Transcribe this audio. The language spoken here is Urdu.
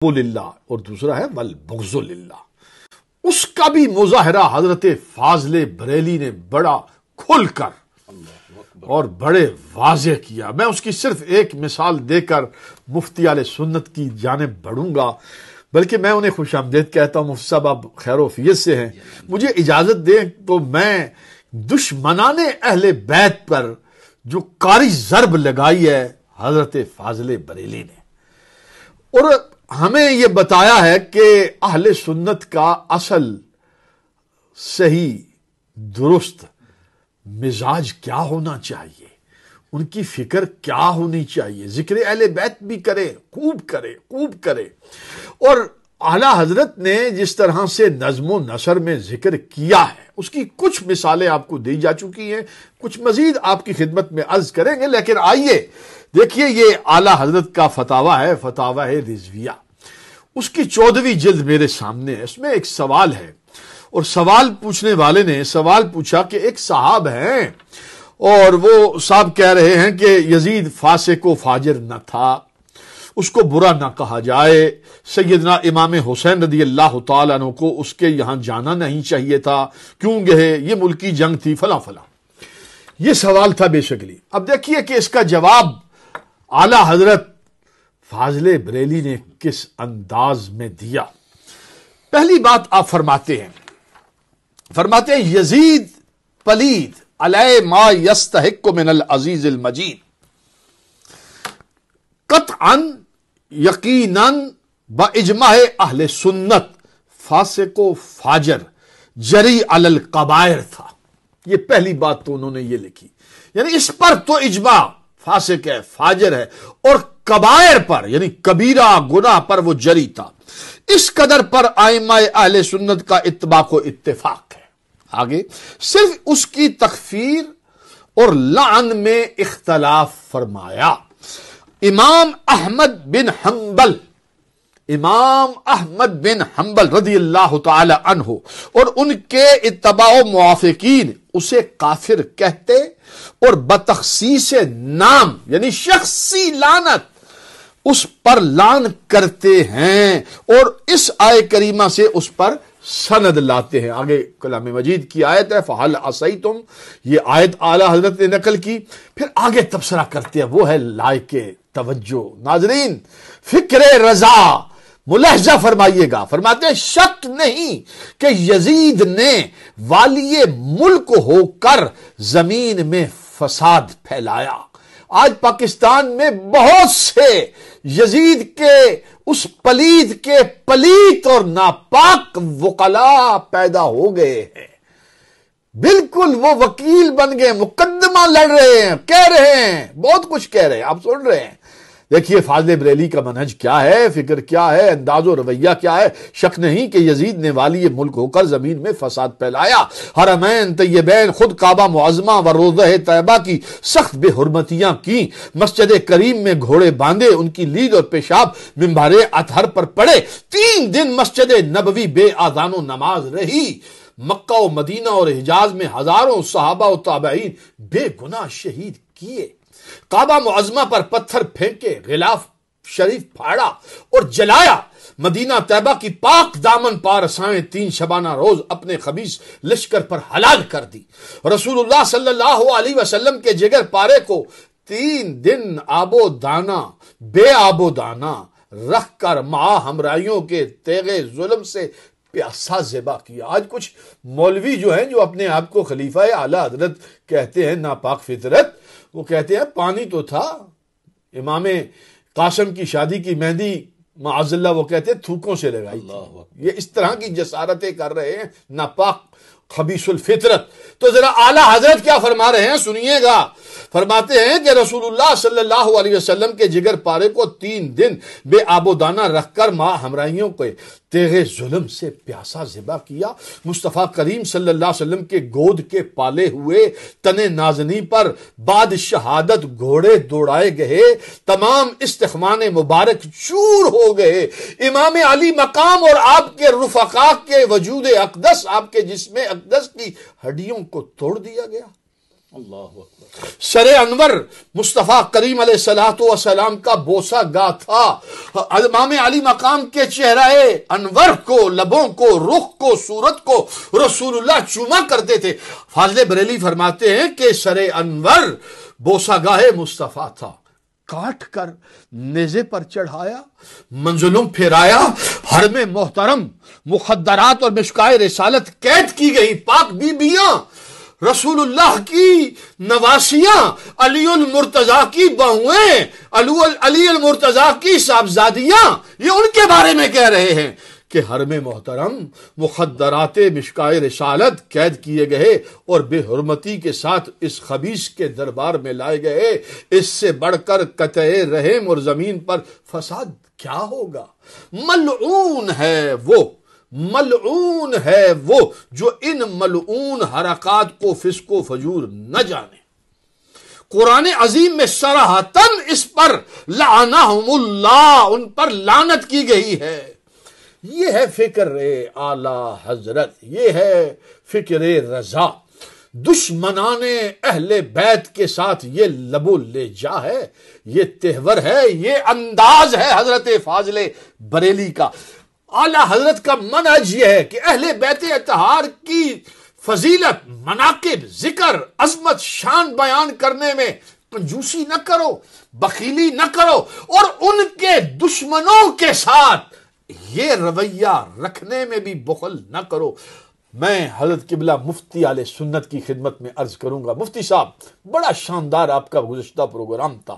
للہ اور دوسرا ہے والبغض للہ. اس کا بھی مظاہرہ حضرت فاضل بریلی نے بڑا کھل کر اور بڑے واضح کیا. میں اس کی صرف ایک مثال دے کر مفتی اہل سنت کی جانب بڑھوں گا، بلکہ میں انہیں خوش آمدید کہتا ہوں. مفتی صاحب آپ خیر و عافیت سے ہیں، مجھے اجازت دیں تو میں دشمنان اہل بیت پر جو کاری ضرب لگائی ہے حضرت فاضل بریلی نے، اور ہمیں یہ بتایا ہے کہ اہل سنت کا اصل صحیح درست مزاج کیا ہونا چاہیے، ان کی فکر کیا ہونی چاہیے. ذکر اہل بیت بھی کرے، خوب کرے، خوب کرے. اور اعلیٰ حضرت نے جس طرح سے نظم و نثر میں ذکر کیا ہے اس کی کچھ مثالیں آپ کو دی جا چکی ہیں، کچھ مزید آپ کی خدمت میں عرض کریں گے. لیکن آئیے دیکھیے، یہ اعلیٰ حضرت کا فتاوی ہے، فتاوی رضویہ، اس کی 14ویں جلد میرے سامنے ہے. اس میں ایک سوال ہے، اور سوال پوچھنے والے نے سوال پوچھا کہ ایک صاحب ہیں اور وہ صاحب کہہ رہے ہیں کہ یزید فاسق و فاجر نہ تھا، اس کو برا نہ کہا جائے، سیدنا امام حسین رضی اللہ تعالیٰ عنہ کو اس کے یہاں جانا نہیں چاہیے تھا، کیوں گئے، یہ ملکی جنگ تھی، فلاں فلاں. یہ سوال تھا بیسیکلی. اب دیکھیے کہ اس کا جواب اعلیٰ حضرت فاضل بریلی نے کس انداز میں دیا. پہلی بات آپ فرماتے ہیں یزید پلید علیہ ما یستحق من العزیز المجید، قطعا یقیناً با اجماع اہل سنت فاسق و فاجر جری علی القبائر تھا. یہ پہلی بات تو انہوں نے یہ لکھی، یعنی اس پر تو اجماع، فاسق ہے، فاجر ہے، اور کبائر پر یعنی کبیرہ گناہ پر وہ جری تھا. اس قدر پر ائمہ اہل سنت کا اتفاق و اتفاق ہے. آگے صرف اس کی تکفیر اور لعن میں اختلاف فرمایا. امام احمد بن حنبل رضی اللہ تعالی عنہ اور ان کے اتباع و موافقین اسے کافر کہتے اور بتخصیص نام یعنی شخصی لعنت اس پر لعن کرتے ہیں، اور اس آیے کریمہ سے اس پر سند لاتے ہیں. آگے کلام مجید کی آیت ہے فَهَلْ عَصَيْتُمْ، یہ آیت اعلیٰ حضرت نے نقل کی. پھر آگے تبصرہ کرتے ہیں، وہ ہے لائق توجہ. ناظرین فکر رضا ملاحظہ فرمائیے گا. فرماتے ہیں شک نہیں کہ یزید نے والی ملک ہو کر زمین میں فساد پھیلایا. آج پاکستان میں بہت سے یزید کے اس پلید کے پلیت اور ناپاک وکلا پیدا ہو گئے ہیں. بالکل وہ وکیل بن گئے، مقدمہ لڑ رہے ہیں، کہہ رہے ہیں، بہت کچھ کہہ رہے ہیں، آپ سن رہے ہیں. دیکھیے فاضل بریلی کا منہج کیا ہے، فکر کیا ہے، انداز و رویہ کیا ہے. شک نہیں کہ یزید نے والی ملک ہو کر زمین میں فساد پھیلایا، حرمین طیبین خود کعبہ معظمہ و روضہ طیبہ کی سخت بے حرمتیاں کی، مسجد کریم میں گھوڑے باندھے، ان کی لید اور پیشاب منبر اطہر پر پڑے، 3 دن مسجد نبوی بے اذان و نماز رہی. مکہ و مدینہ اور حجاز میں ہزاروں صحابہ و تابعین بے گناہ شہید کیے. کعبہ معظمہ پر پتھر پھینکے، غلاف شریف پھاڑا اور جلایا. مدینہ طیبہ کی پاک دامن پارسائیں 3 شبانہ روز اپنے خبیث لشکر پر حلال کر دی. رسول اللہ صلی اللہ علیہ وسلم کے جگر پارے کو 3 دن آب و دانہ بے آب و دانہ رکھ کر مع ہمراہیوں کے تیغ ظلم سے پیاسا ذبح کیا. آج کچھ مولوی جو ہیں جو اپنے آپ کو خلیفہ اعلیٰ حضرت کہتے ہیں، ناپاک فطرت، وہ کہتے ہیں پانی تو تھا. امام قاسم کی شادی کی مہندی معاذ اللہ وہ کہتے ہیں تھوکوں سے لگائی تھی. یہ اس طرح کی جسارتیں کر رہے ہیں ناپاک خبیث الفطرت. تو ذرا اعلیٰ حضرت کیا فرما رہے ہیں سنیے گا. فرماتے ہیں کہ رسول اللہ صلی اللہ علیہ وسلم کے جگر پارے کو 3 دن بے آب و دانہ رکھ کر مع ہمراہیوں کو تیغ ظلم سے پیاسا ذبح کیا. مصطفیٰ کریم صلی اللہ علیہ وسلم کے گود کے پالے ہوئے تن نازنی پر بعد شہادت گھوڑے دوڑائے گئے. تمام استخوان مبارک چور ہو گئے. امام علی مقام اور آپ کے رفقا کے وجود اقدس، آپ کے جسم اقدس کی ہڈیوں کو توڑ دیا گیا. اللہ اکبر. سر انور مصطفیٰ کریم علیہ الصلوۃ والسلام کا بوسہ گا تھا. امام علی مقام کے چہرہ انور کو، لبوں کو، رخ کو، صورت کو رسول اللہ چوما کرتے تھے. فاضل بریلی فرماتے ہیں کہ سر انور بوسہ گاہ مصطفیٰ تھا. کاٹ کر نیزے پر چڑھایا، منزلوں پھیرایا، حرم محترم مخدرات اور مشکائے رسالت قید کی گئی. پاک بیبیاں، رسول اللہ کی نواسیاں، علی المرتضیٰ کی بہویں، علی المرتضیٰ کی صاحبزادیاں، یہ ان کے بارے میں کہہ رہے ہیں کہ حرم محترم مخدرات مشکائے رسالت قید کیے گئے اور بے حرمتی کے ساتھ اس خبیث کے دربار میں لائے گئے. اس سے بڑھ کر قطع رحم اور زمین پر فساد کیا ہوگا؟ ملعون ہے وہ جو ان ملعون حرکات کو فسق و فجور نہ جانے. قرآن عظیم میں صراحتاً اس پر لعنہم اللہ، ان پر لعنت کی گئی ہے. یہ ہے فکر اعلی حضرت، یہ ہے فکر رضا. دشمنان اہل بیت کے ساتھ یہ لب و لہجہ ہے، یہ تہور ہے، یہ انداز ہے حضرت فاضل بریلی کا. اعلی حضرت کا منہج یہ ہے کہ اہل بیت اطہار کی فضیلت، مناقب، ذکر، عظمت، شان بیان کرنے میں کنجوسی نہ کرو، بخیلی نہ کرو، اور ان کے دشمنوں کے ساتھ یہ رویہ رکھنے میں بھی بخل نہ کرو. میں حضرت قبلہ مفتی اہل سنت کی خدمت میں عرض کروں گا، مفتی صاحب بڑا شاندار آپ کا گزشتہ پروگرام تھا.